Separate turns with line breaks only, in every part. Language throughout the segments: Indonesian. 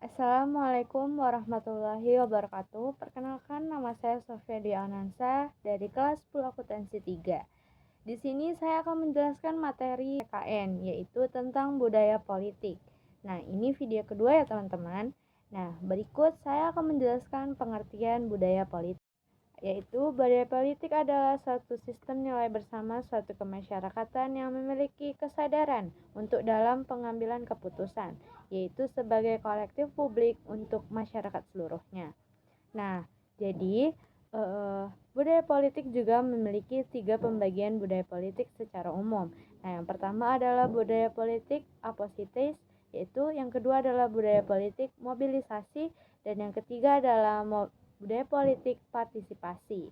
Assalamualaikum warahmatullahi wabarakatuh. Perkenalkan, nama saya Sofia Dianansa dari kelas 10 akuntansi 3. Di sini saya akan menjelaskan materi PKN, yaitu tentang budaya politik. Nah, ini video kedua ya teman-teman. Nah, berikut saya akan menjelaskan pengertian budaya politik, yaitu budaya politik adalah suatu sistem nilai bersama suatu kemasyarakatan yang memiliki kesadaran untuk dalam pengambilan keputusan, yaitu sebagai kolektif publik untuk masyarakat seluruhnya. Nah, jadi budaya politik juga memiliki 3 pembagian budaya politik secara umum. Nah, yang pertama adalah budaya politik apositis, yaitu yang kedua adalah budaya politik mobilisasi, dan yang ketiga adalah budaya politik partisipasi.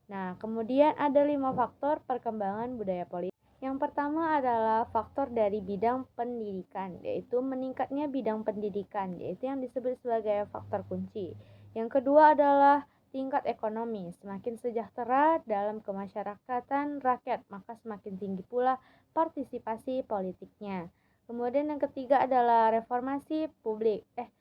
Nah, kemudian ada 5 faktor perkembangan budaya politik. Yang pertama adalah faktor dari bidang pendidikan, yaitu meningkatnya bidang pendidikan, yaitu yang disebut sebagai faktor kunci. Yang kedua adalah tingkat ekonomi, semakin sejahtera dalam kemasyarakatan rakyat, maka semakin tinggi pula partisipasi politiknya. Kemudian yang ketiga adalah reformasi politik.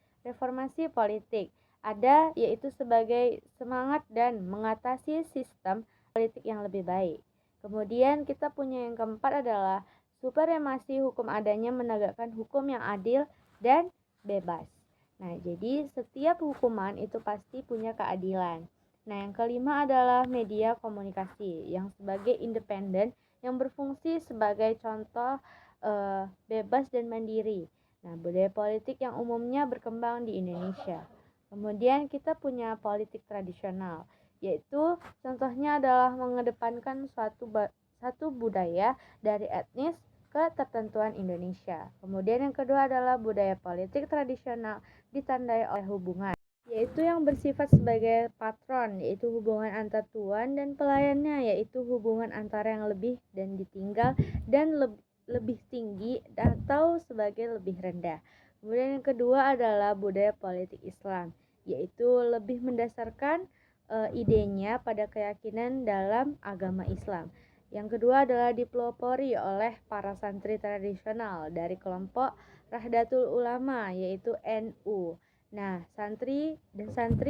Ada yaitu sebagai semangat dan mengatasi sistem politik yang lebih baik. Kemudian kita punya yang keempat adalah supremasi hukum, adanya menegakkan hukum yang adil dan bebas. Nah, jadi setiap hukuman itu pasti punya keadilan. Nah, yang kelima adalah media komunikasi yang sebagai independen yang berfungsi sebagai contoh bebas dan mandiri. Nah, budaya politik yang umumnya berkembang di Indonesia. Kemudian kita punya politik tradisional, yaitu contohnya adalah mengedepankan satu budaya dari etnis ketertentuan Indonesia. Kemudian yang kedua adalah budaya politik tradisional ditandai oleh hubungan, yaitu yang bersifat sebagai patron, yaitu hubungan antar tuan dan pelayannya, yaitu hubungan antara yang lebih dan ditinggal dan lebih tinggi atau sebagai lebih rendah. Kemudian yang kedua adalah budaya politik Islam, yaitu lebih mendasarkan idenya pada keyakinan dalam agama Islam. Yang kedua adalah dipelopori oleh para santri tradisional dari kelompok Nahdlatul Ulama, yaitu NU. Nah, santri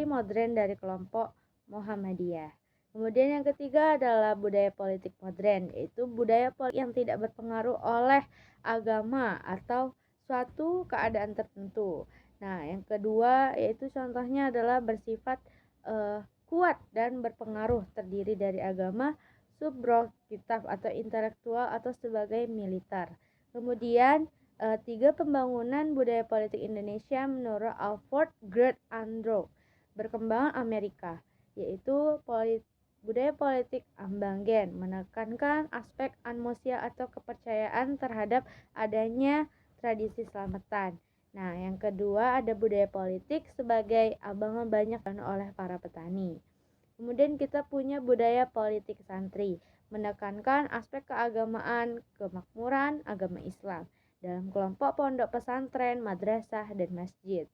modern dari kelompok Muhammadiyah. Kemudian yang ketiga adalah budaya politik modern, yaitu budaya politik yang tidak berpengaruh oleh agama atau suatu keadaan tertentu. Nah, yang kedua yaitu contohnya adalah bersifat kuat dan berpengaruh, terdiri dari agama, subrogatif atau intelektual atau sebagai militer. Kemudian 3 pembangunan budaya politik Indonesia menurut Alfred Great Andrew berkembang Amerika, yaitu budaya politik Ambangen menekankan aspek anosmia atau kepercayaan terhadap adanya tradisi selamatan. Nah, yang kedua ada budaya politik sebagai abangan banyak oleh para petani. Kemudian kita punya budaya politik santri, menekankan aspek keagamaan, kemakmuran agama Islam dalam kelompok pondok pesantren, madrasah, dan masjid.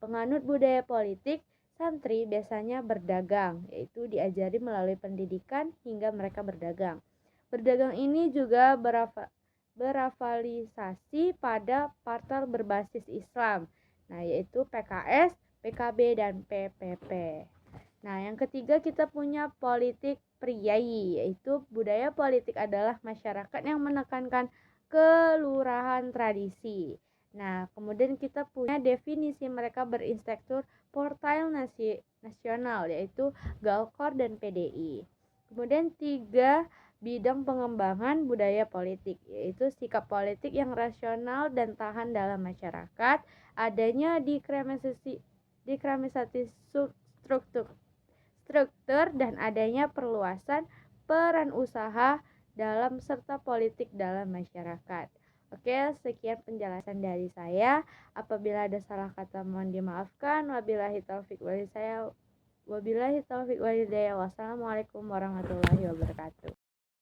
Penganut budaya politik santri biasanya berdagang, yaitu diajari melalui pendidikan hingga mereka berdagang. Berdagang ini juga berafiliasi pada partai berbasis Islam, nah yaitu PKS, PKB, dan PPP. Nah, yang ketiga kita punya politik priai, yaitu budaya politik adalah masyarakat yang menekankan kelurahan tradisi. Nah, kemudian kita punya definisi mereka berinstruktur partai nasional, yaitu Galkor dan PDI. Kemudian 3 bidang pengembangan budaya politik, yaitu sikap politik yang rasional dan tahan dalam masyarakat, adanya dekriminalisasi struktur dan adanya perluasan peran usaha dalam serta politik dalam masyarakat. Oke, sekian penjelasan dari saya. Apabila ada salah kata mohon dimaafkan. Wabillahi taufik walhidayah. Wassalamualaikum warahmatullahi wabarakatuh.